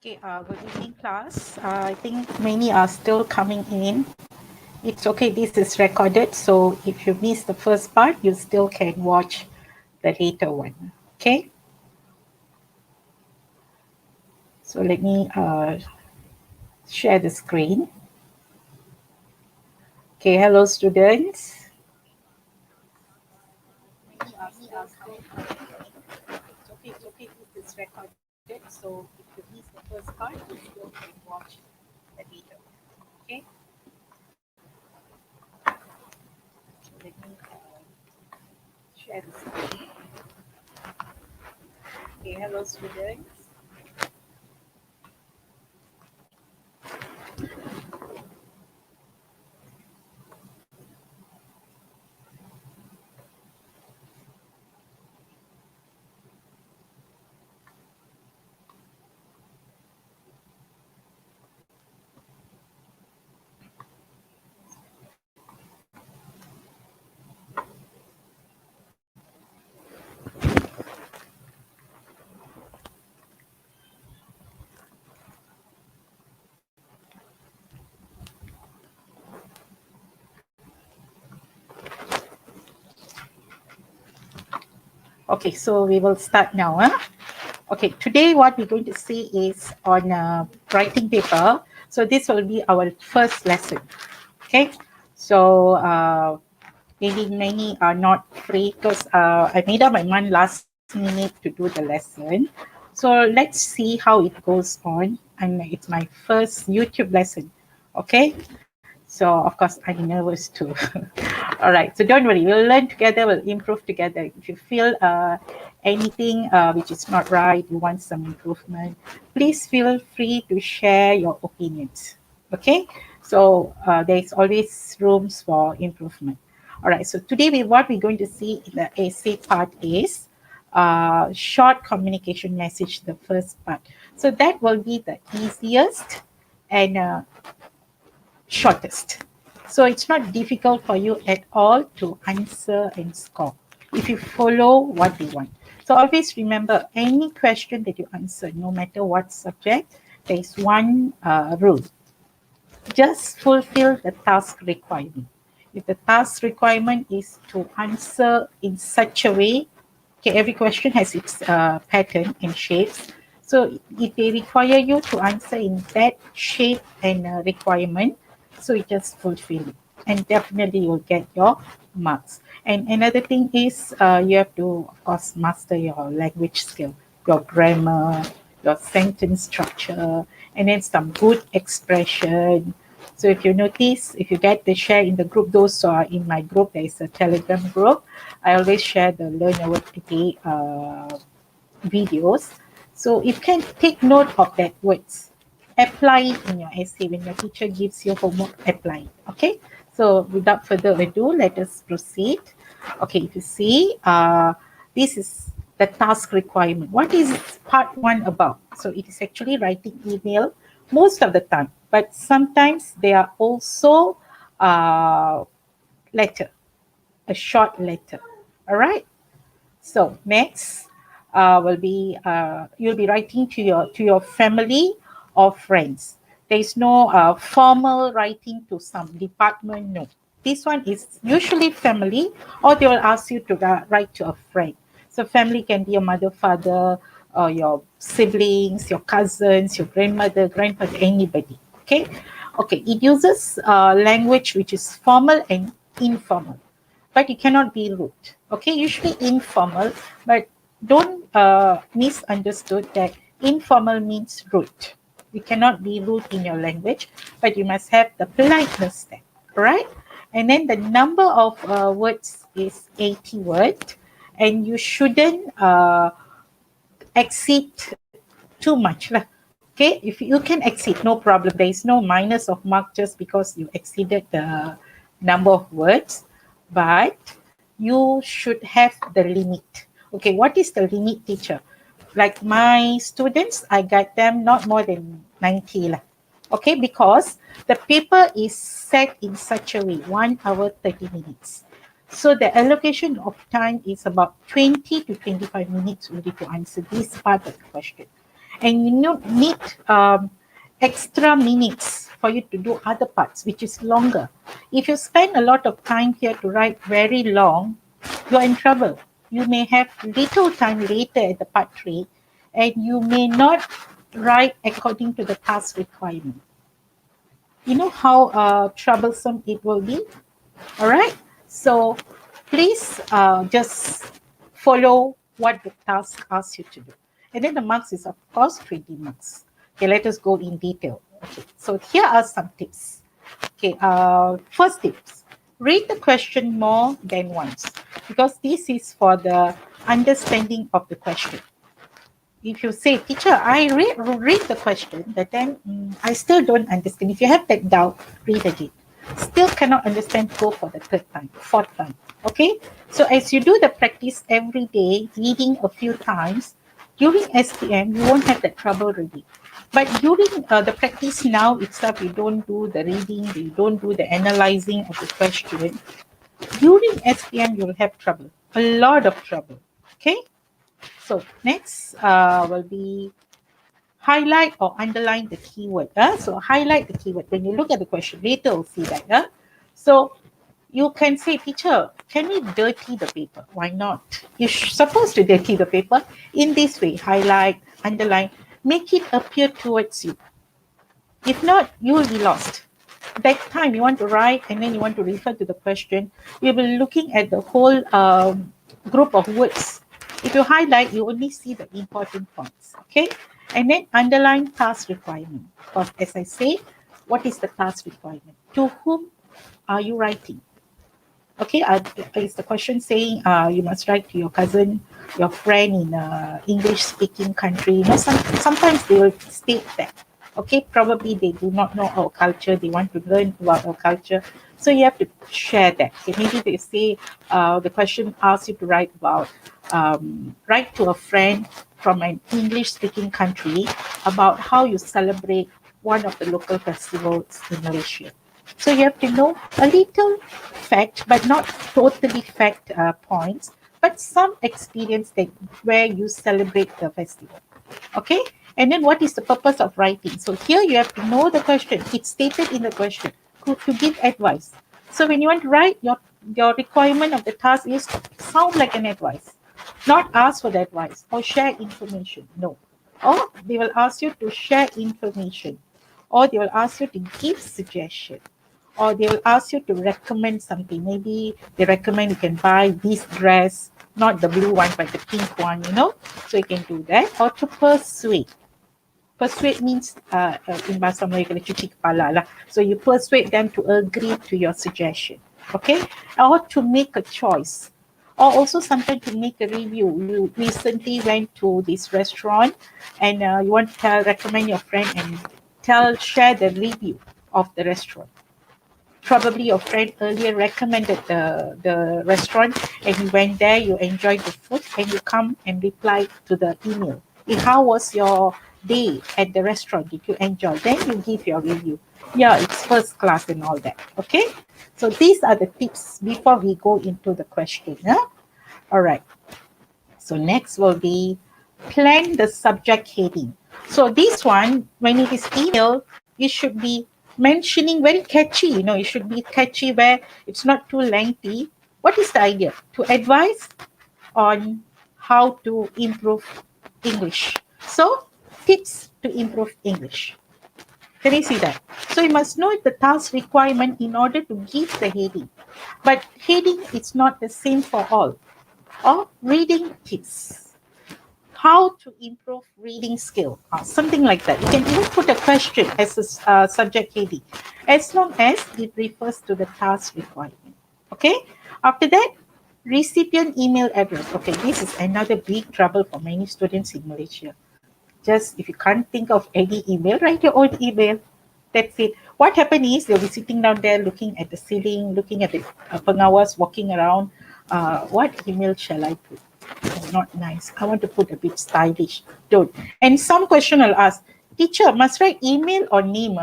Okay, good evening, class. I think many are still coming in. It's okay, this is recorded, so if you miss the first part, you still can watch the later one. Okay, so let me share the screen. Okay, hello, students. Many are still coming in. It's okay, this is recorded, so if you miss the first part, you still can watch the later one. Okay, so let me share the screen. Okay, hello, students. Okay, so we will start now. Okay, today what we're going to see is on writing paper. So this will be our first lesson. Okay, so maybe many are not free because I made up my mind last minute to do the lesson. So let's see how it goes on. And it's my first YouTube lesson. Okay, so of course I'm nervous too. All right, so don't worry, we'll learn together, we'll improve together. If you feel anything which is not right, you want some improvement, please feel free to share your opinions. Okay, so there's always rooms for improvement. All right, so today what we're going to see in the essay part is short communication message, the first part. So that will be the easiest and shortest. So it's not difficult for you at all to answer and score if you follow what they want. So always remember, any question that you answer, no matter what subject, there is one rule. Just fulfill the task requirement. If the task requirement is to answer in such a way, okay, every question has its pattern and shapes. So if they require you to answer in that shape and requirement, so you just fulfill it, and definitely you'll get your marks. And another thing is you have to, of course, master your language skill, your grammar, your sentence structure, and then some good expression. So if you notice, if you get the share in the group, those who are in my group, there is a Telegram group. I always share the Learn a Word a Day videos. So you can take note of that words. Apply it in your essay. When your teacher gives you homework, apply it. Okay. So without further ado, let us proceed. Okay, if you see, this is the task requirement. What is part one about? So it is actually writing email most of the time, but sometimes they are also letter, a short letter. All right. So next will be you'll be writing to your family or friends. There is no formal writing to some department. No, this one is usually family, or they will ask you to write to a friend. So family can be your mother, father, or your siblings, your cousins, your grandmother, grandfather, anybody. Okay, okay. It uses language which is formal and informal, but it cannot be rude. Okay, usually informal, but don't misunderstood that informal means rude. You cannot be rude in your language, but you must have the politeness there, right? And then the number of words is 80 words, and you shouldn't exceed too much lah. Okay, if you can exceed, no problem. There is no minus of mark just because you exceeded the number of words, but you should have the limit. Okay, what is the limit, teacher? Like my students, I got them not more than 90 lah. Okay, because the paper is set in such a way, 1 hour 30 minutes. So the allocation of time is about 20 to 25 minutes only to answer this part of the question. and you need extra minutes for you to do other parts, which is longer. If you spend a lot of time here to write very long, you're in trouble. You may have little time later at the part 3, and you may not write according to the task requirement. You know how troublesome it will be? All right. So please just follow what the task asks you to do. And then the marks is, of course, 20 marks. Okay, let us go in detail. Okay, so here are some tips. Okay, first tips, read the question more than once, because this is for the understanding of the question. If you say, teacher, I read the question, but then I still don't understand. If you have that doubt, read again. Still cannot understand, go for the third time, fourth time. Okay? So as you do the practice every day, reading a few times, during SPM, you won't have that trouble reading. But during the practice now itself, you don't do the reading, you don't do the analyzing of the question. During SPM, you'll have trouble, a lot of trouble. Okay? So next will be highlight or underline the keyword. So highlight the keyword. When you look at the question, later we'll see that. So you can say, teacher, can we dirty the paper? Why not? You're supposed to dirty the paper in this way. Highlight, underline, make it appear towards you. If not, you will be lost. That time you want to write and then you want to refer to the question, you'll be looking at the whole group of words. If you highlight, you only see the important points, okay? And then underline task requirement. Because as I say, what is the task requirement? To whom are you writing? Okay, is the question saying you must write to your cousin, your friend in an English-speaking country? You know, sometimes they will state that. Okay, probably they do not know our culture. They want to learn about our culture. So you have to share that. Okay, maybe they say the question asks you to write about, write to a friend from an English-speaking country about how you celebrate one of the local festivals in Malaysia. So you have to know a little fact, but not totally fact points, but some experience that where you celebrate the festival. Okay? And then what is the purpose of writing? So here you have to know the question. It's stated in the question to give advice. So when you want to write, your requirement of the task is to sound like an advice, not ask for the advice or share information. No. Or they will ask you to share information, or they will ask you to give suggestion, or they will ask you to recommend something. Maybe they recommend you can buy this dress, not the blue one, but the pink one, you know. So you can do that. Or to persuade. Persuade means in bahasa Melayu kena cuci kepala lah. So you persuade them to agree to your suggestion. Okay? Or to make a choice. Or also sometimes to make a review. You recently went to this restaurant and you want to recommend your friend and share the review of the restaurant. Probably your friend earlier recommended the restaurant and you went there, you enjoyed the food, and you come and reply to the email. How was your day at the restaurant? Did you enjoy? Then you give your review. Yeah, it's first class and all that. Okay? So these are the tips before we go into the question. All right. So next will be plan the subject heading. So this one, when it is email, it should be mentioning very catchy. You know, it should be catchy where it's not too lengthy. What is the idea? To advise on how to improve English. So tips to improve English. Can you see that? So you must know the task requirement in order to give the heading. But heading is not the same for all. Or reading tips. How to improve reading skill, something like that. You can even put a question as a subject heading, as long as it refers to the task requirement. Okay. After that, recipient email address. Okay, this is another big trouble for many students in Malaysia. Just if you can't think of any email, write your own email. That's it. What happened is they'll be sitting down there looking at the ceiling, looking at the pengawas walking around. What email shall I put? Oh, not nice. I want to put a bit stylish. Don't. And some question I'll ask, teacher, must write email or name?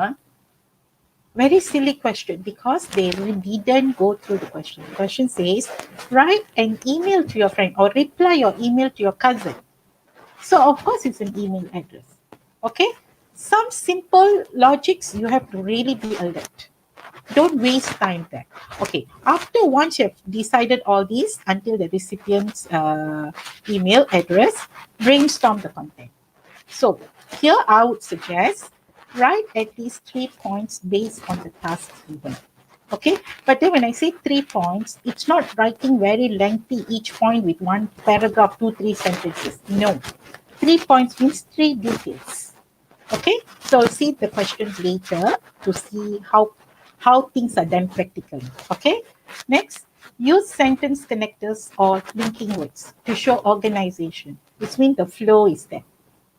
Very silly question because they didn't go through the question. The question says, write an email to your friend or reply your email to your cousin. So of course it's an email address. Okay, some simple logics you have to really be alert. Don't waste time there. Okay, after once you have decided all these until the recipient's email address, brainstorm the content. So here I would suggest write at least 3 points based on the task given. Okay, but then when I say 3 points, it's not writing very lengthy each point with one paragraph, 2, 3 sentences. No, 3 points means 3 details. Okay, so see the questions later to see how things are done practically. Okay, next, use sentence connectors or linking words to show organization, which means the flow is there,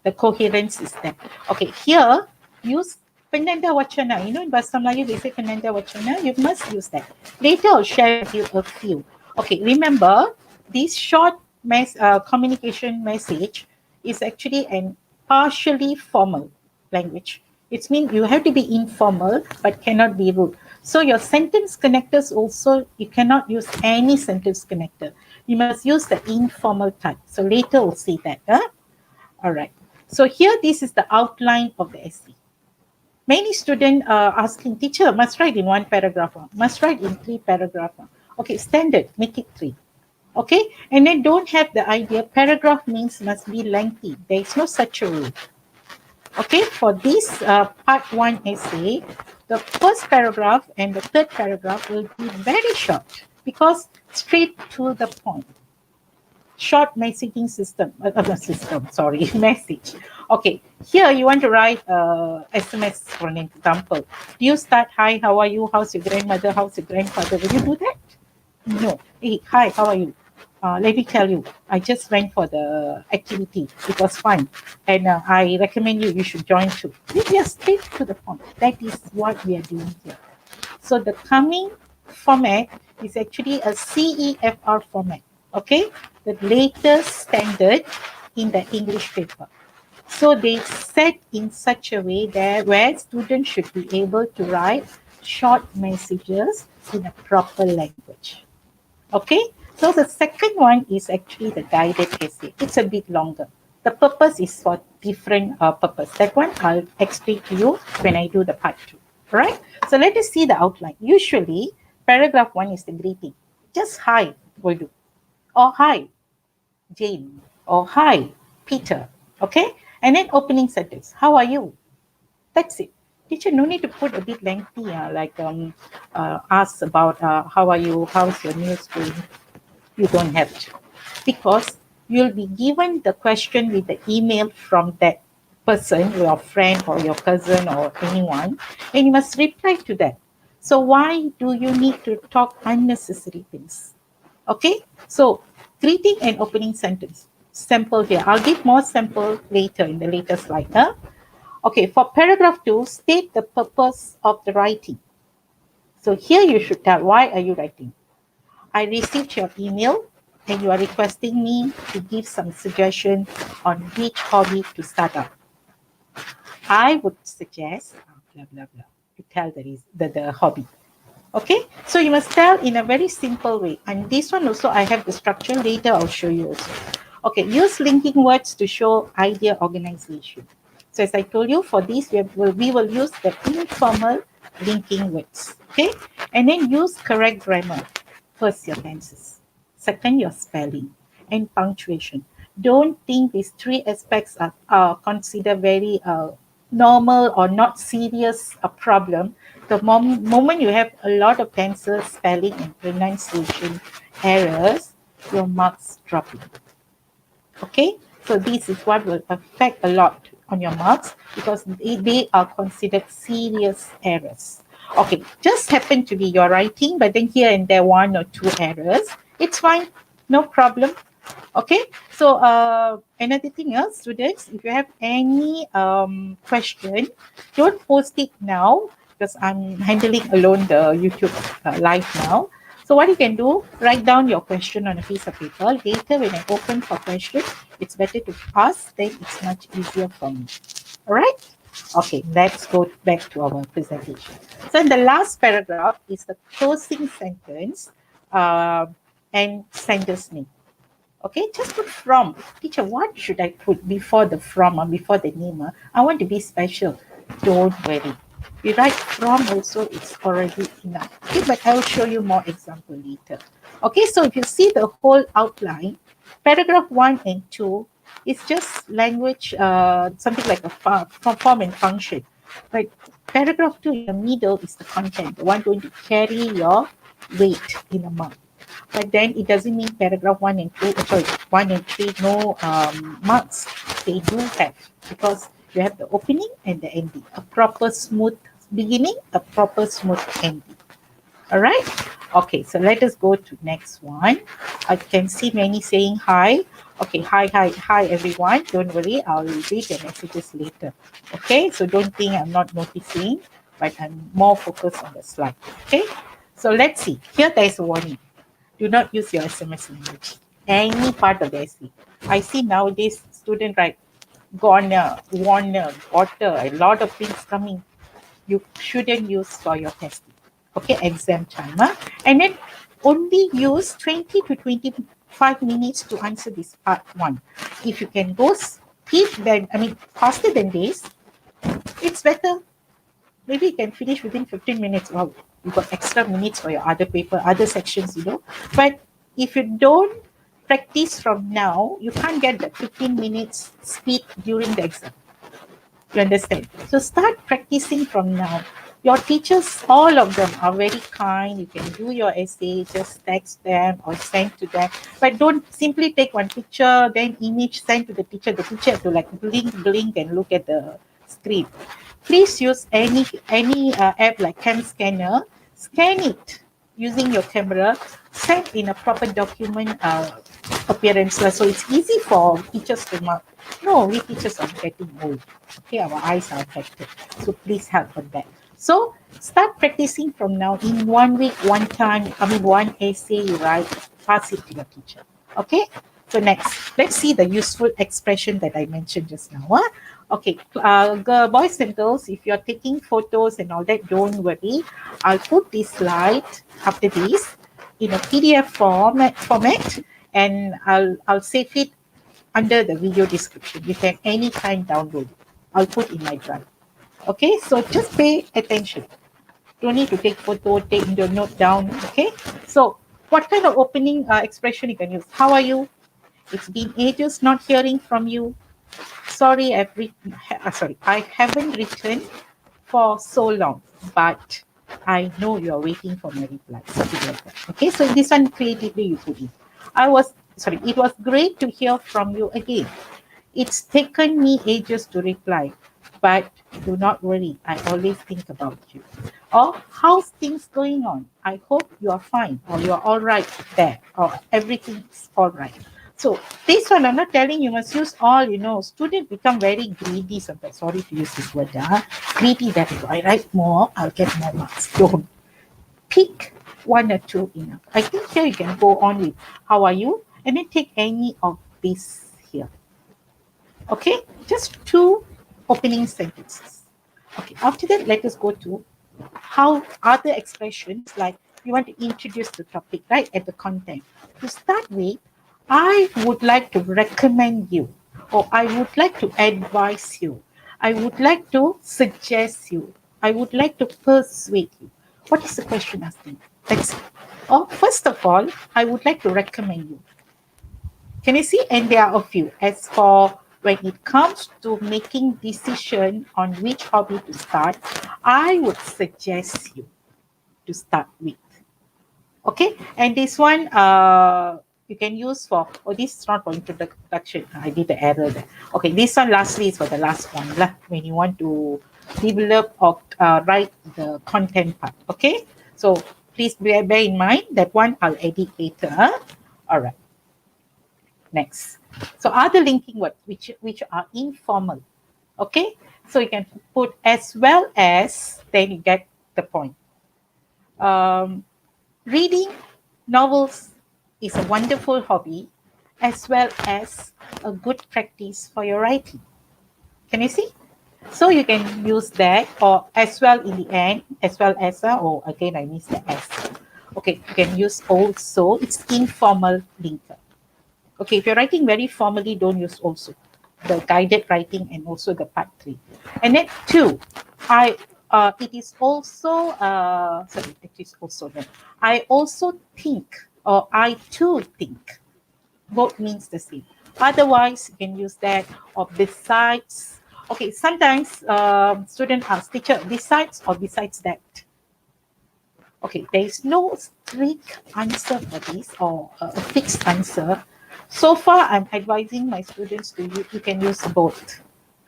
the coherence is there. Okay, here use penanda wacana. You know, in Bahasa Melayu they say penanda wacana. You must use that. Later I'll share with you a few. Okay, remember this short communication message is actually an partially formal language. It means you have to be informal but cannot be rude. So your sentence connectors also, you cannot use any sentence connector. You must use the informal type. So later we'll see that. All right. So here, this is the outline of the essay. Many students are asking, teacher, must write in 1 paragraph, must write in 3 paragraphs. Okay, standard, make it 3. Okay, and then don't have the idea, paragraph means must be lengthy. There is no such a rule. Okay, for this part 1 essay, the first paragraph and the third paragraph will be very short because straight to the point. Short messaging system, message. Okay, here you want to write SMS for an example. Do you start, hi, how are you? How's your grandmother? How's your grandfather? Will you do that? No. Hey, hi, how are you? Let me tell you, I just went for the activity. It was fun. And I recommend you should join too. We are straight to the point. That is what we are doing here. So the coming format is actually a CEFR format. Okay, the latest standard in the English paper. So they set in such a way that where students should be able to write short messages in a proper language. Okay, so the second one is actually the guided essay. It's a bit longer. The purpose is for different purpose. That one I'll explain to you when I do the part 2. All right, so let us see the outline. Usually, paragraph 1 is the greeting. Just hi will do. Or hi, Jane. Or hi, Peter. Okay? And then opening sentence. How are you? That's it. Teacher, no need to put a bit lengthy, ask about how are you, how's your news going. You don't have to. Because you'll be given the question with the email from that person, your friend or your cousin or anyone, and you must reply to that. So why do you need to talk unnecessary things? Okay, so greeting and opening sentence. Sample here. I'll give more sample later in the later slide. Okay, for paragraph 2, state the purpose of the writing. So here you should tell, why are you writing? I received your email and you are requesting me to give some suggestions on which hobby to start up. I would suggest, blah, blah, blah, to tell the hobby. Okay, so you must tell in a very simple way. And this one also, I have the structure. Later, I'll show you also. Okay, use linking words to show idea organization. So as I told you, for this, we will use the informal linking words. Okay, and then use correct grammar. First, your tenses. Second, your spelling and punctuation. Don't think these 3 aspects are considered very normal or not serious a problem. The moment you have a lot of tenses, spelling and pronunciation errors, your marks dropping. Okay, so this is what will affect a lot on your marks because they are considered serious errors. Okay, just happen to be your writing, but then here and there 1 or 2 errors. It's fine, no problem. Okay, so another thing else, students, if you have any question, don't post it now because I'm handling alone the YouTube live now. So what you can do, write down your question on a piece of paper. Later, when I open for questions, it's better to ask, then it's much easier for me. All right? Okay, let's go back to our presentation. So in the last paragraph is the closing sentence and sender's name. Okay, just put from. Teacher, what should I put before the from or before the name? I want to be special. Don't worry. We write from also, it's already enough. Okay, but I will show you more example later. Okay, so if you see the whole outline, paragraph 1 and 2 is just language, something like a form and function. But paragraph 2 in the middle is the content, the one going to carry your weight in a month. But then it doesn't mean paragraph 1 and 2, sorry, 1 and 3, no marks. They do have, because you have the opening and the ending. A proper smooth beginning, a proper smooth ending. All right. Okay, so let us go to next one. I can see many saying hi. Okay, hi everyone. Don't worry, I'll read your messages later. Okay, so don't think I'm not noticing, but I'm more focused on the slide. Okay, so let's see. Here there is a warning. Do not use your SMS language. Any part of the essay. I see nowadays student write gonna, wanna, gotta, a lot of things coming. You shouldn't use for your testing. Okay, exam timer. And then only use 20 to 25 minutes to answer this part 1. If you can go faster than this, it's better. Maybe you can finish within 15 minutes. Wow, you got extra minutes for your other paper, other sections, But if you don't practice from now, you can't get the 15 minutes speed during the exam. You understand? So start practicing from now. Your teachers, all of them are very kind. You can do your essay, just text them or send to them. But don't simply take one picture, then image, send to the teacher. The teacher have to like blink and look at the screen. Please use any app like Cam Scanner. Scan it using your camera. Send in a proper document appearance. So it's easy for teachers to mark. No, we teachers are getting old. Okay, our eyes are affected. So please help on that. So start practicing from now. In 1 week, one essay you write, pass it to your teacher. Okay. So next, let's see the useful expression that I mentioned just now. Okay, boys and girls, if you're taking photos and all that, don't worry. I'll put this slide after this in a PDF format, and I'll save it under the video description. You can anytime download it. I'll put in my drive. Okay, so just pay attention. Don't need to take photo, take the note down. Okay, so what kind of opening expression you can use? How are you? It's been ages not hearing from you. Sorry, I haven't written for so long, but I know you're waiting for my reply. Something like that. Okay, so this one creatively you put in. It was great to hear from you again. It's taken me ages to reply, but do not worry, I always think about you. Or how's things going on? I hope you are fine, or you are all right there, or everything's all right. So this one, I'm not telling you must use all, students become very greedy sometimes. Sorry to use this word, greedy that if I write more, I'll get more marks. Don't. Pick 1 or 2 enough. I think here you can go on with how are you, and then take any of this here. Okay, just 2 opening sentences. Okay, after that, let us go to how other expressions, like you want to introduce the topic, right, at the content. To start with, I would like to recommend you, or I would like to advise you, I would like to suggest you, I would like to persuade you. What is the question asking? That's it. Or first of all, I would like to recommend you. Can you see? And there are a few. As for when it comes to making decision on which hobby to start, I would suggest you to start with. Okay, and this one you can use for, this is not for introduction. I did the error there. Okay, this one lastly is for the last one when you want to develop or write the content part. Okay, so please bear in mind that one I'll edit later. All right. Next. So other linking words which are informal. Okay, so you can put as well as, then you get the point. Reading novels is a wonderful hobby as well as a good practice for your writing. Can you see? So you can use that, or as well in the end, as well as, again I missed the S. Okay, you can use also, it's informal linker. Okay, if you're writing very formally, don't use also. The guided writing and also the part 3. And then 2, it is also, sorry, it is also, no. I also think, or I too think. Both means the same. Otherwise, you can use that, or besides. Okay, sometimes student asks, teacher, besides or besides that? Okay, there is no strict answer for this, or a fixed answer. So far, I'm advising my students to use, you can use both.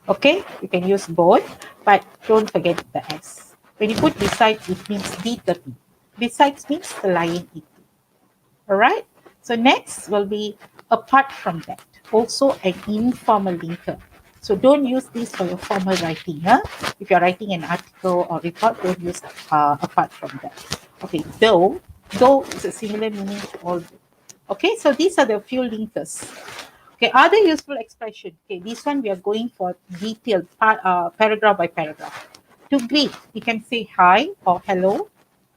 Okay, you can use both, but don't forget the S. When you put besides, it means B30. Besides means the lying it. All right. So next will be apart from that, also an informal linker. So don't use this for your formal writing. Huh? If you're writing an article or report, don't use apart from that. Okay, though is a similar meaning to all. Okay, so these are the few linkers. Okay, other useful expression. Okay, this one we are going for detailed paragraph by paragraph. To greet, you can say hi or hello,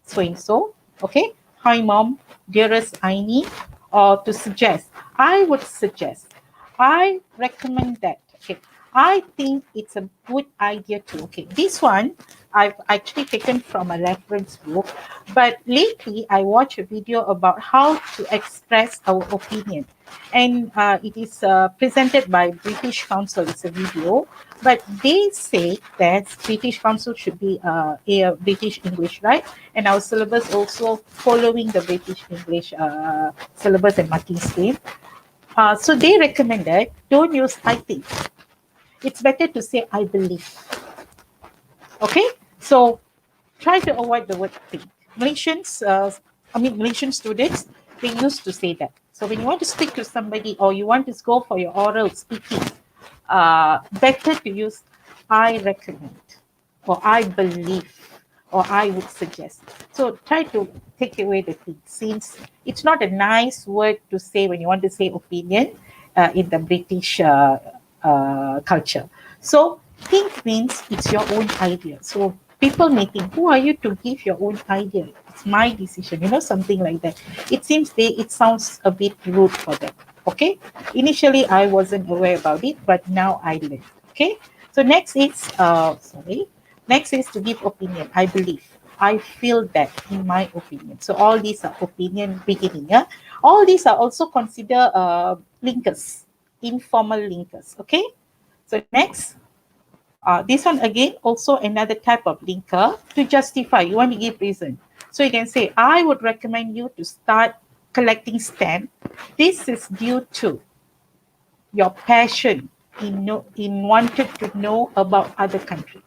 so and so. Okay, hi mom, dearest Aini, or to suggest. I would suggest. I recommend that. Okay, I think it's a good idea too. Okay, this one I've actually taken from a reference book, but lately I watched a video about how to express our opinion, and it is presented by British Council. It's a video, but they say that British Council should be a British English, right? And our syllabus also following the British English syllabus and marking scheme. So they recommended don't use I think. It's better to say I believe. Okay, so try to avoid the word think. Malaysian students, they used to say that. So when you want to speak to somebody or you want to go for your oral speaking, better to use I recommend or I believe or I would suggest. So try to take away the thing, since it's not a nice word to say when you want to say opinion in the British culture. So think means it's your own idea. So people may think, who are you to give your own idea? It's my decision, something like that. It sounds a bit rude for them. Okay. Initially, I wasn't aware about it, but now I learned. Okay. So next is, next is to give opinion. I believe. I feel that, in my opinion. So all these are opinion beginning. Yeah? All these are also considered linkers, informal linkers. Okay. So next, this one again, also another type of linker to justify. You want to give reason. So you can say, I would recommend you to start collecting stamp. This is due to your passion in wanted to know about other country.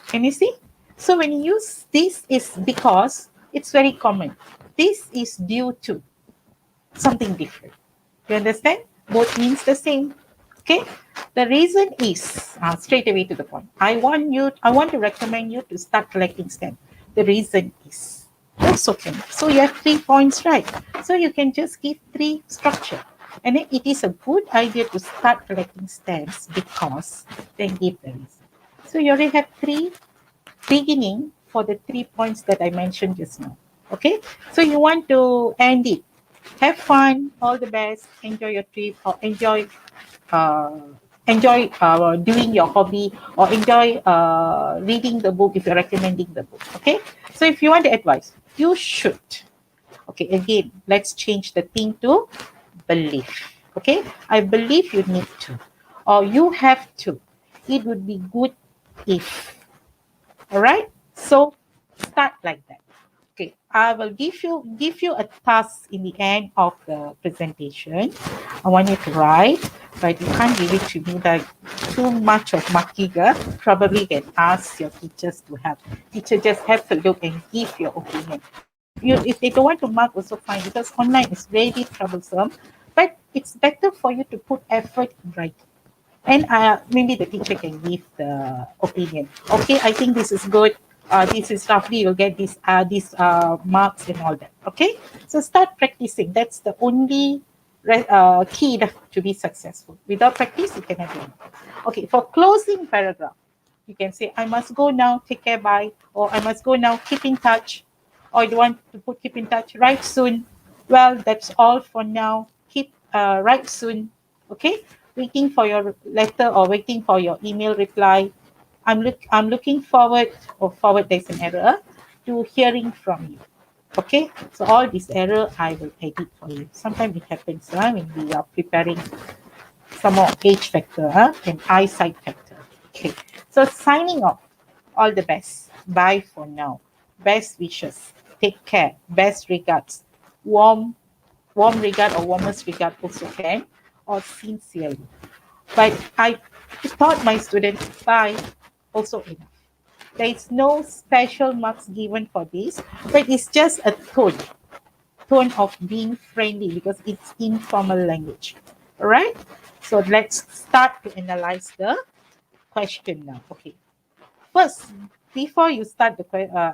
Can you see? So when you use this is because, it's very common. This is due to something different. You understand? Both means the same. Okay. The reason is straight away to the point. I want to recommend you to start collecting stamps. The reason is also can. So you have 3 points, right? So you can just give 3 structure. And then it is a good idea to start collecting stamps because then give the reason. So you already have 3 beginning for the 3 points that I mentioned just now. Okay. So you want to end it. Have fun, all the best, enjoy your trip, or enjoy doing your hobby, or enjoy reading the book if you're recommending the book. Okay, so if you want the advice, you should. Okay, again, let's change the thing to belief. Okay, I believe you need to, or you have to. It would be good if. All right, so start like that. Okay, I will give you a task in the end of the presentation. I want you to write, but you can't give it to me like too much of marking. Probably can ask your teachers to help. Teacher, just have a look and give your opinion. If they don't want to mark, also fine, because online is very troublesome. But it's better for you to put effort in writing. And maybe the teacher can give the opinion. Okay, I think this is good. This is roughly you'll get these marks and all that. Okay, so start practicing. That's the only key to be successful. Without practice, you cannot do it. Okay, for closing paragraph, you can say, I must go now, take care, bye. Or I must go now, keep in touch. Or you want to put keep in touch, right soon. Well, that's all for now. Keep write soon. Okay, waiting for your letter or waiting for your email reply. I'm looking forward, or forward there's an error, to hearing from you. Okay, so all this error I will edit for you. Sometimes it happens when we are preparing some more age factor and eyesight factor. Okay, so signing off. All the best. Bye for now. Best wishes. Take care. Best regards. Warm regard or warmest regard also can, or sincerely. But I taught my students bye also enough. There is no special marks given for this, but it's just a tone of being friendly because it's informal language. All right. So let's start to analyze the question now. Okay. First, before you start the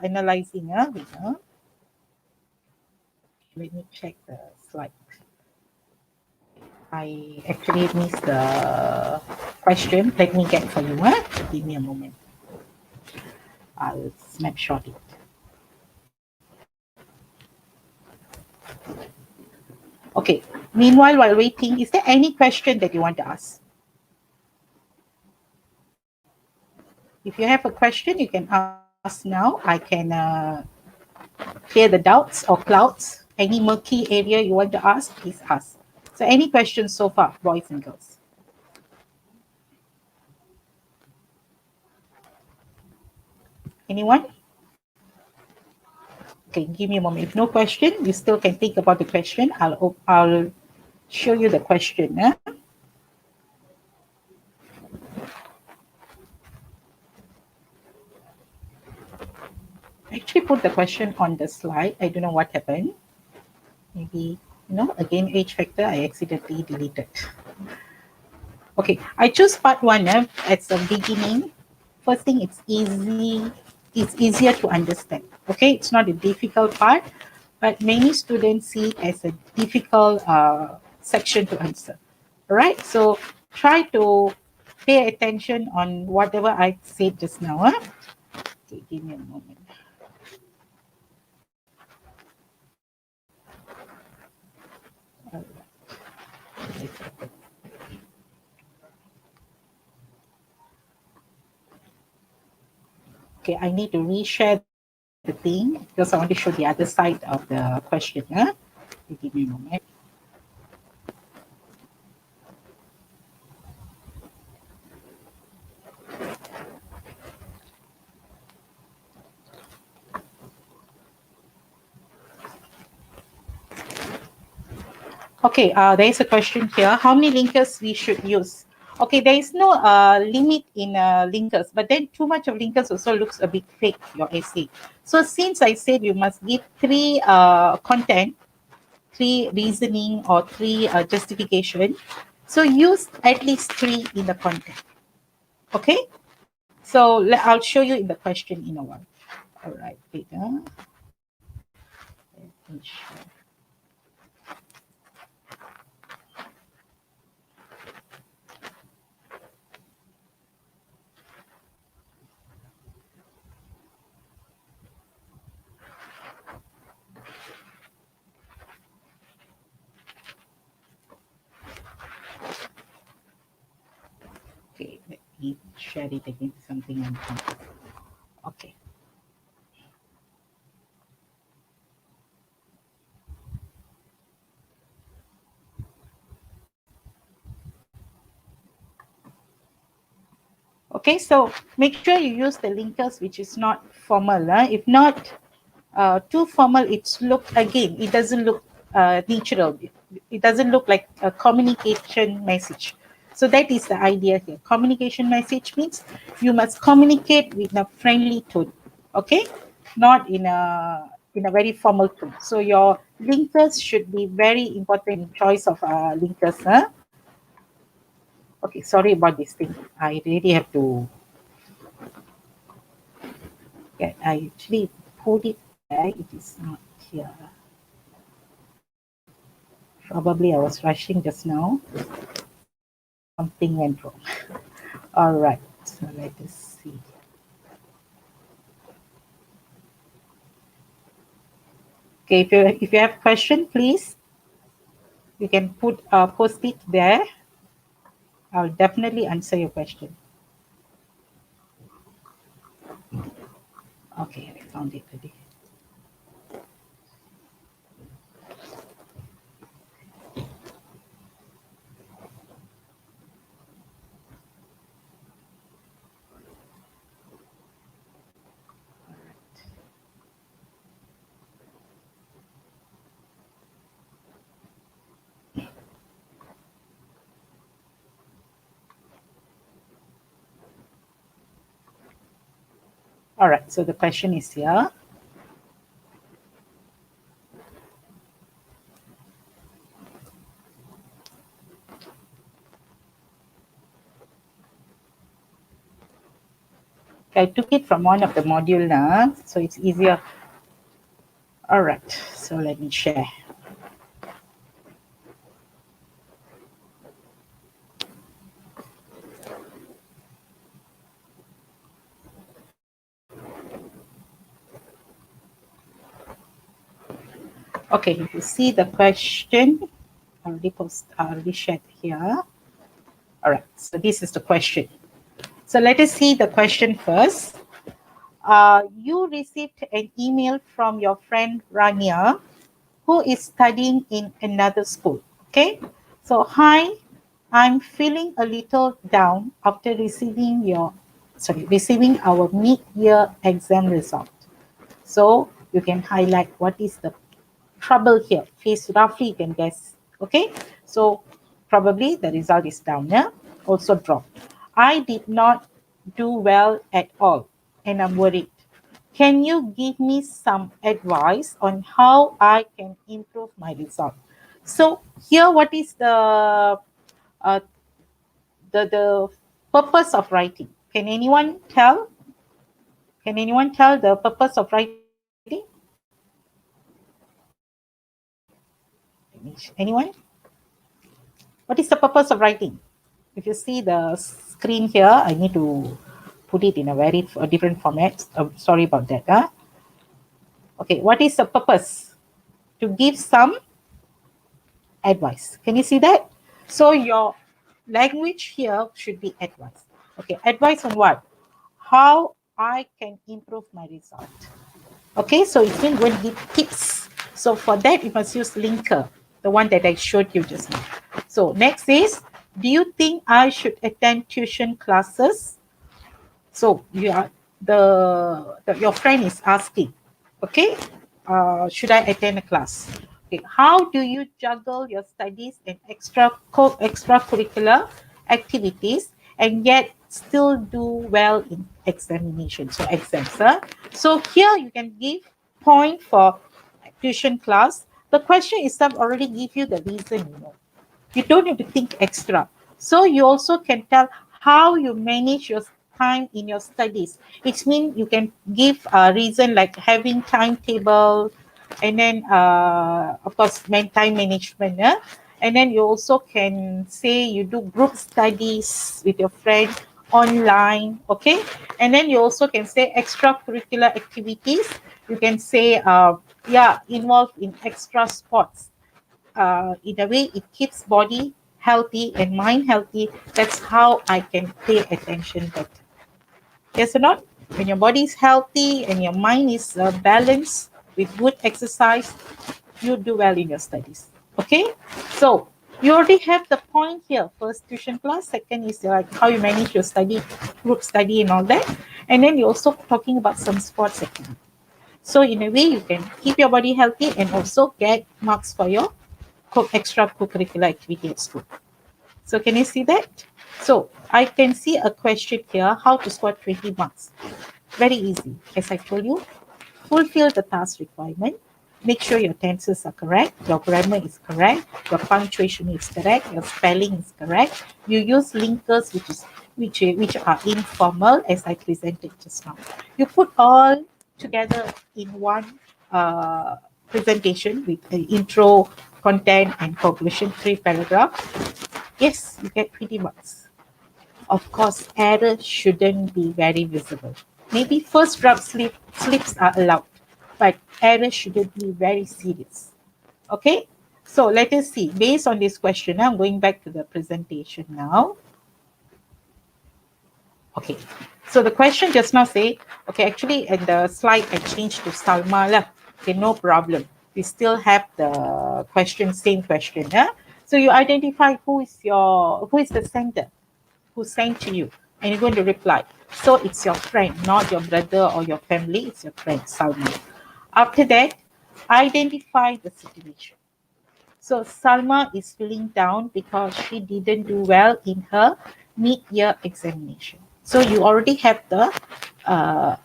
analyzing, let me check the slide. I actually missed the question. Let me get for you. Give me a moment. I'll snapshot it. Okay. Meanwhile, while waiting, is there any question that you want to ask? If you have a question, you can ask now. I can clear the doubts or clouds. Any murky area you want to ask, please ask. So any questions so far, boys and girls? Anyone? Okay, give me a moment. If no question, you still can think about the question. I'll show you the question. I actually put the question on the slide. I don't know what happened. Maybe, again, age factor, I accidentally deleted. Okay, I choose part one as the beginning. First thing, it's easier to understand. Okay, it's not a difficult part, but many students see it as a difficult section to answer. All right, so try to pay attention on whatever I said just now. Okay, give me a moment. All right. Okay, I need to reshare the thing because I want to show the other side of the question. Give me a moment. Okay, there is a question here. How many linkers we should use? Okay, there is no limit in linkers, but then too much of linkers also looks a bit fake, your essay. So since I said you must give three content, three reasoning or three justification, so use at least three in the content. Okay, so I'll show you in the question in a while. All right, wait. Let me share. Okay, let me share it again. Something on top. Okay. Okay, so make sure you use the linkers which is not formal. If not too formal, it doesn't look natural. It doesn't look like a communication message. So that is the idea here. Communication message means you must communicate with a friendly tone. Okay, not in a very formal tone. So your linkers should be very important in choice of linkers. Okay, sorry about this thing. I really have to. Yeah, I actually pulled it there. It is not here. Probably I was rushing just now. Something went wrong. All right. So let us see. Okay, if you have question, please. You can put post it there. I'll definitely answer your question. Okay, I found it already. All right, so the question is here. I took it from one of the module now, so it's easier. All right, so let me share. Okay, if you see the question, I already shared here. All right, so this is the question. So let us see the question first. You received an email from your friend Rania, who is studying in another school. Okay, so hi, I'm feeling a little down after receiving our mid-year exam result. So you can highlight what is the trouble here. Face roughly you can guess. Okay, so probably the result is down. Yeah, also dropped. I did not do well at all, and I'm worried. Can you give me some advice on how I can improve my result? So here, what is uh, the purpose of writing? Can anyone tell? Can anyone tell the purpose of writing? Anyone? What is the purpose of writing? If you see the screen here, I need to put it in a different format. Sorry about that. Okay, what is the purpose? To give some advice. Can you see that? So your language here should be advice. Okay, advice on what? How I can improve my result. Okay, so it's been going to give tips. So for that, you must use linker, the one that I showed you just now. So next is, do you think I should attend tuition classes? So you are your friend is asking, okay, should I attend a class? Okay, how do you juggle your studies and extracurricular activities and yet still do well in examination? So exams. So here you can give point for tuition class. The question itself already give you the reason, you don't have to think extra. So you also can tell how you manage your time in your studies. It means you can give a reason like having timetable, and then of course time management. And then you also can say you do group studies with your friend online, okay? And then you also can say extracurricular activities. You can say, involved in extra sports. In a way, it keeps body healthy and mind healthy. That's how I can pay attention better. Yes or not? When your body is healthy and your mind is balanced with good exercise, you do well in your studies. Okay, so you already have the point here. First, tuition class. Second is like how you manage your study, group study and all that. And then you're also talking about some sports activity. So in a way, you can keep your body healthy and also get marks for your extracurricular activity at school. So can you see that? So I can see a question here, how to score 20 marks. Very easy. As I told you, fulfill the task requirement. Make sure your tenses are correct, your grammar is correct, your punctuation is correct, your spelling is correct. You use linkers which are informal, as I presented just now. You put all together in one presentation with the intro, content, and conclusion, 3 paragraphs. Yes, you get 20 marks. Of course, errors shouldn't be very visible. Maybe first draft slips are allowed, but errors shouldn't be very serious. Okay, So let us see, based on this question, I'm going back to the presentation now. Okay, so the question just now say, okay, actually in the slide I changed to Salma lah. Okay, no problem. We still have the question, same question. So you identify who is the sender, who sent to you, and you're going to reply. So it's your friend, not your brother or your family, it's your friend, Salma. After that, identify the situation. So Salma is feeling down because she didn't do well in her mid-year examination. So you already have uh,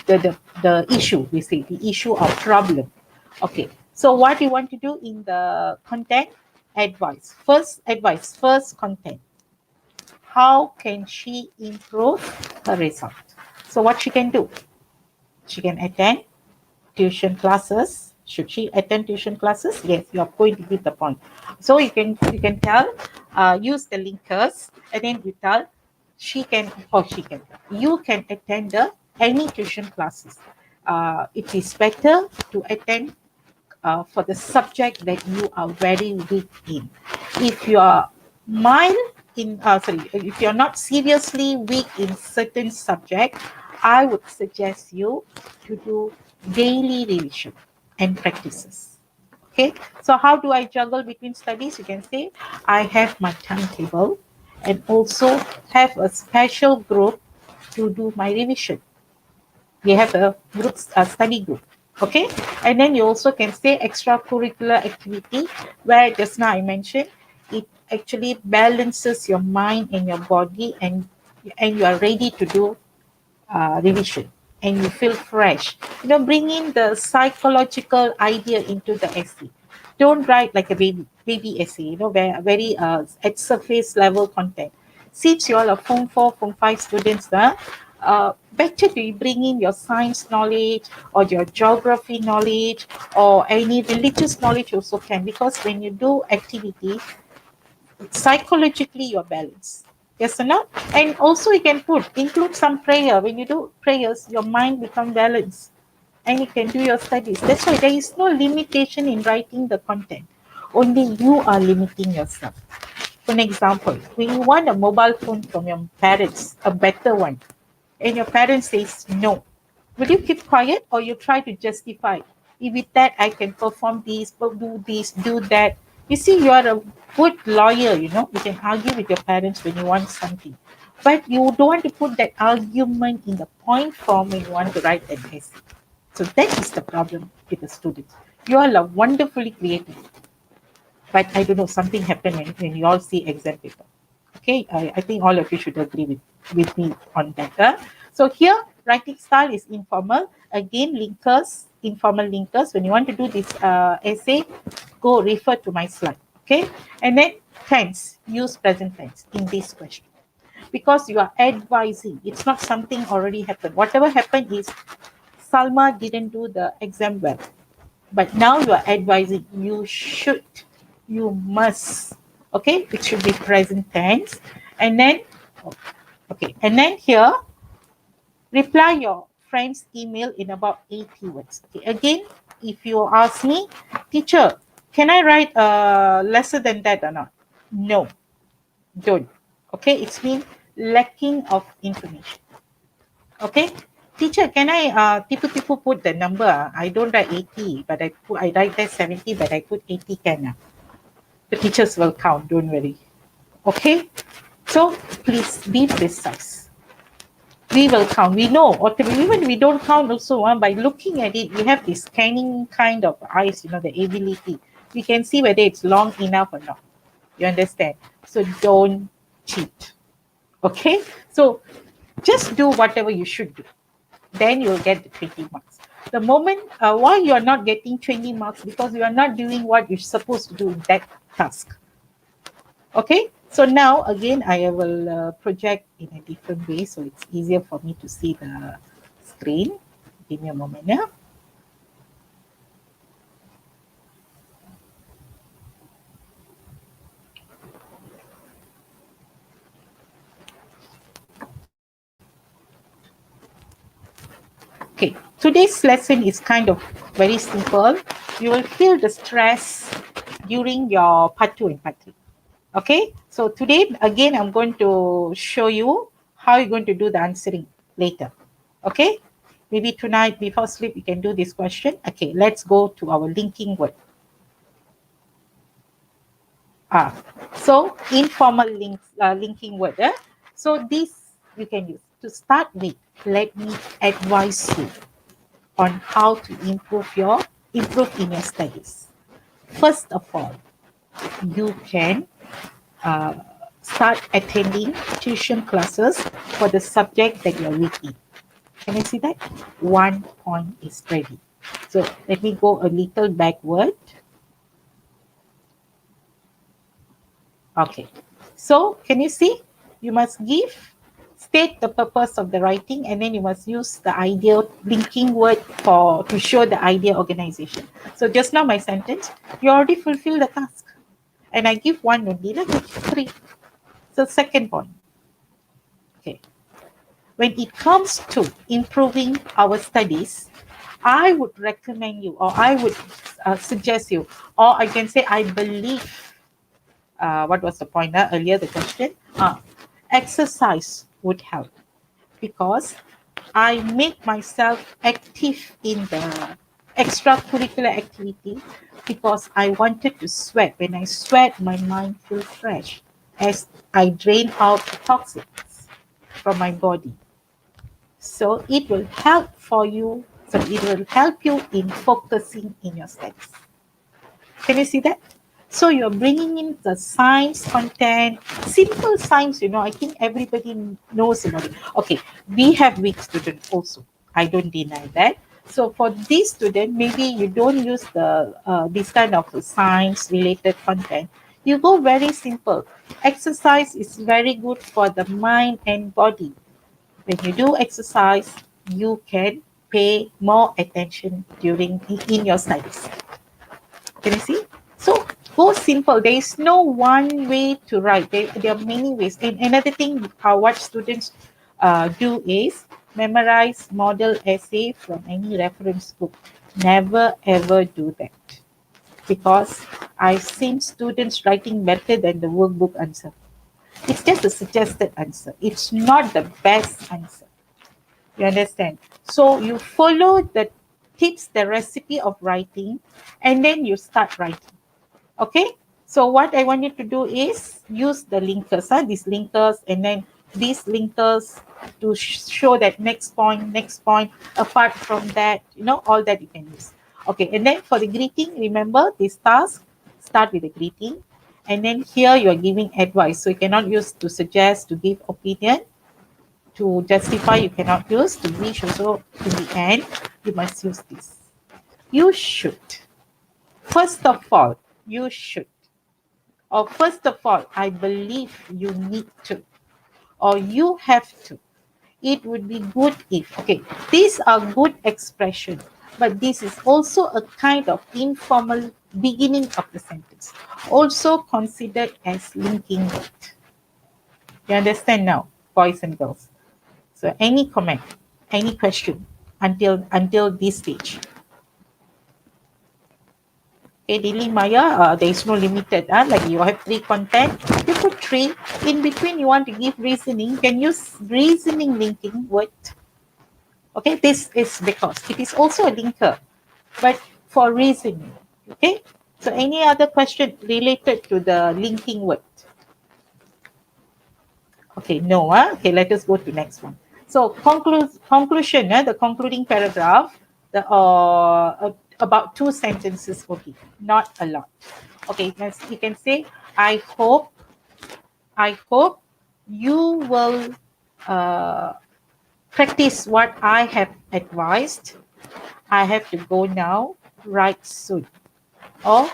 the issue, we say, the issue or problem. Okay. So what you want to do in the content? Advice. First content. How can she improve her result? So what she can do? She can attend tuition classes. Should she attend tuition classes? Yes, you are going to give the point. So you can tell, use the linkers, and then you tell she can or she can. You can attend any tuition classes. It is better to attend for the subject that you are very weak in. If you are mild in, if you're not seriously weak in certain subject, I would suggest you to do daily revision and practices. Okay, so how do I juggle between studies? You can say I have my timetable and also have a special group to do my revision. We have a study group. Okay, and then you also can say extracurricular activity, where just now I mentioned it actually balances your mind and your body, and you are ready to do revision and you feel fresh. Bring in the psychological idea into the essay. Don't write like a baby essay, very at surface level content. Since you all are Form 4, Form 5 students, better to bring in your science knowledge or your geography knowledge or any religious knowledge also can, because when you do activity, psychologically you're balanced. Yes or no? And also you can include some prayer. When you do prayers, your mind becomes balanced and you can do your studies. That's why there is no limitation in writing the content. Only you are limiting yourself. For an example, when you want a mobile phone from your parents, a better one, and your parents says no, will you keep quiet or you try to justify? If with that I can perform this, do that. You see, you are a good lawyer, you can argue with your parents when you want something. But you don't want to put that argument in the point form when you want to write an essay. So that is the problem with the students. You all are wonderfully creative. But I don't know, something happened when you all see exam paper. Okay, I think all of you should agree with me on that. So here, writing style is informal. Again, linkers, informal linkers. When you want to do this essay, go refer to my slide. Okay, and then tense, use present tense in this question. Because you are advising, it's not something already happened. Whatever happened is Salma didn't do the exam well. But now you are advising, you should, you must. Okay, it should be present tense. And then, okay, and then here, reply your friend's email in about 80 words. Okay, again, if you ask me, teacher, can I write lesser than that or not? No, don't. Okay, it's mean lacking of information. Okay, teacher, can I tipu put the number? I don't write 80, but I write that 70, but I put 80 can. The teachers will count, don't worry. Okay, so please be precise. We will count. We know, or even we don't count also, by looking at it, we have this scanning kind of eyes, the ability. We can see whether it's long enough or not. You understand? So don't cheat. Okay, so just do whatever you should do. Then you'll get the 20 marks. The moment, why you are not getting 20 marks? Because you are not doing what you're supposed to do in that task. Okay, so now again, I will project in a different way, so it's easier for me to see the screen. Give me a moment, yeah. Okay, today's lesson is kind of very simple. You will feel the stress during your part 2 and part 3. Okay, so today again I'm going to show you how you're going to do the answering later. Okay, maybe tonight before sleep you can do this question. Okay, let's go to our linking word. So informal linking word. So this you can use to start with. Let me advise you on how to improve in your studies. First of all, you can uh, start attending tuition classes for the subject that you're weak in. Can you see that? 1 point is ready. So let me go a little backward. Okay. So can you see? You must state the purpose of the writing, and then you must use the ideal linking word to show the ideal organization. So just now my sentence, you already fulfill the task. And I give one only, like 3. So second point. Okay. When it comes to improving our studies, I would recommend you, or I would suggest you, or I can say I believe, what was the point earlier, the question? Exercise would help, because I make myself active in the extracurricular activity because I wanted to sweat. When I sweat, my mind feels fresh as I drain out the toxins from my body. So it will help for you. So it will help you in focusing in your studies. Can you see that? So you're bringing in the science content, simple science, I think everybody knows about it. Okay, we have weak students also. I don't deny that. So for this student, maybe you don't use this kind of science related content. You go very simple. Exercise is very good for the mind and body. When you do exercise, you can pay more attention in your studies. Can you see? So go simple. There is no one way to write. There are many ways. And another thing, what students do is memorize model essay from any reference book. Never ever do that, because I've seen students writing better than the workbook answer. It's just a suggested answer. It's not the best answer. You understand? So you follow the tips, the recipe of writing, and then you start writing. Okay, so what I want you to do is use the linkers, these linkers, and then these linkers to show that next point, apart from that, all that you can use. Okay, and then for the greeting, remember this task, start with the greeting, and then here you are giving advice. So you cannot use to suggest, to give opinion, to justify, you cannot use, to wish also in the end, you must use this. You should. First of all, you should. Or first of all, I believe you need to, or you have to. It would be good if, okay, these are good expressions, but this is also a kind of informal beginning of the sentence, also considered as linking word. You understand now, boys and girls? So any comment, any question until this stage? Okay, Lily, Maya, there is no limited. Like you have 3 content, you put 3. In between, you want to give reasoning, can use reasoning linking word. Okay, this is because it is also a linker, but for reasoning. Okay, so any other question related to the linking word? Okay, no. Okay, let us go to next one. So conclusion, the concluding paragraph, about 2 sentences only, not a lot. Okay, you can say, I hope you will practice what I have advised. I have to go now, write soon. Or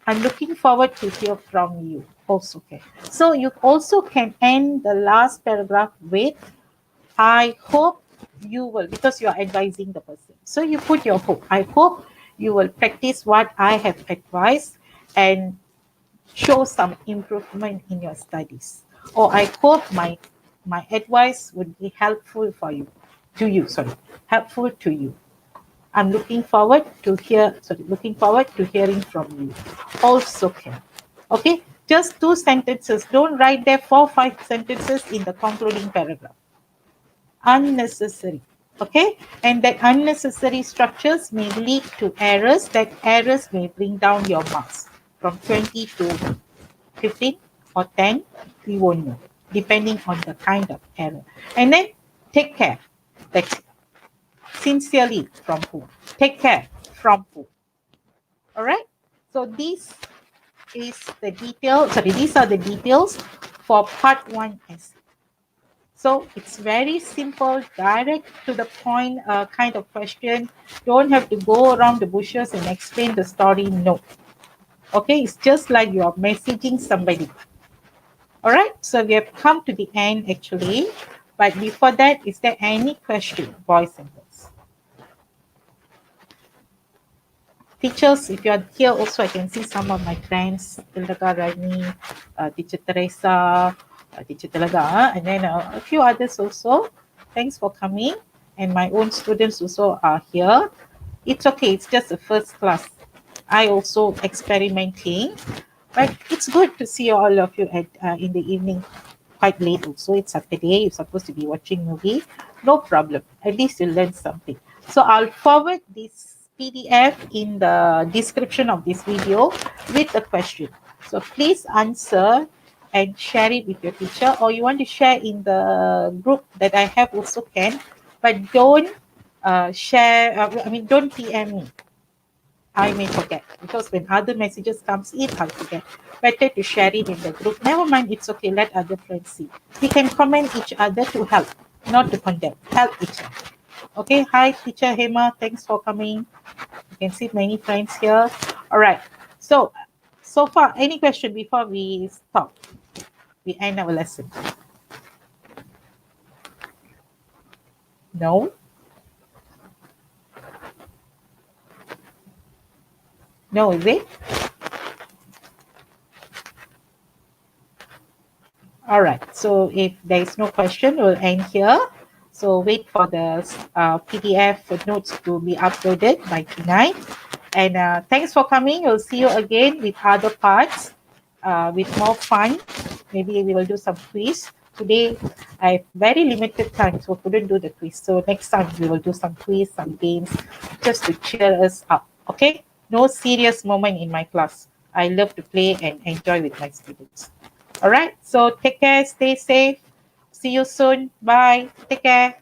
I'm looking forward to hear from you. Also, okay. So you also can end the last paragraph with, I hope you will, because you are advising the person. So you put your hope. I hope you will practice what I have advised and show some improvement in your studies. Or I hope my advice would be helpful helpful to you. I'm looking forward to hearing from you. Also can. Okay, just 2 sentences. Don't write there 4, 5 sentences in the concluding paragraph. Unnecessary. Okay, and that unnecessary structures may lead to errors. That errors may bring down your marks from 20 to 15 or 10. We won't know, depending on the kind of error. And then take care. That's it. Sincerely from who? Take care from who? All right. So these are the details for part 1 essay. So it's very simple, direct to the point kind of question. Don't have to go around the bushes and explain the story. No. Okay, it's just like you're messaging somebody. All right, so we have come to the end actually. But before that, is there any question, boys and girls? Teachers, if you are here also, I can see some of my friends, Tilaga Rani, Teacher Teresa, Teacher Tilaga, and then a few others also. Thanks for coming. And my own students also are here. It's okay, it's just the first class. I also experimenting, but it's good to see all of you at in the evening, quite late also. It's Saturday, you're supposed to be watching movie. No problem. At least you learn something. So I'll forward this PDF in the description of this video with a question. So please answer and share it with your teacher, or you want to share in the group that I have also can, but don't don't PM me. I may forget, because when other messages comes in, I'll forget. Better to share it in the group. Never mind, it's okay. Let other friends see. We can comment each other to help, not to condemn. Help each other. Okay. Hi, Teacher Hema. Thanks for coming. You can see many friends here. All right. So far, any question before we stop? We end our lesson. No? No, is it? All right. So if there is no question, we'll end here. So wait for the PDF notes to be uploaded by tonight. And thanks for coming. We'll see you again with other parts with more fun. Maybe we will do some quiz. Today, I have very limited time, so couldn't do the quiz. So next time, we will do some quiz, some games, just to cheer us up. Okay? No serious moment in my class. I love to play and enjoy with my students. All right. So take care. Stay safe. See you soon. Bye. Take care.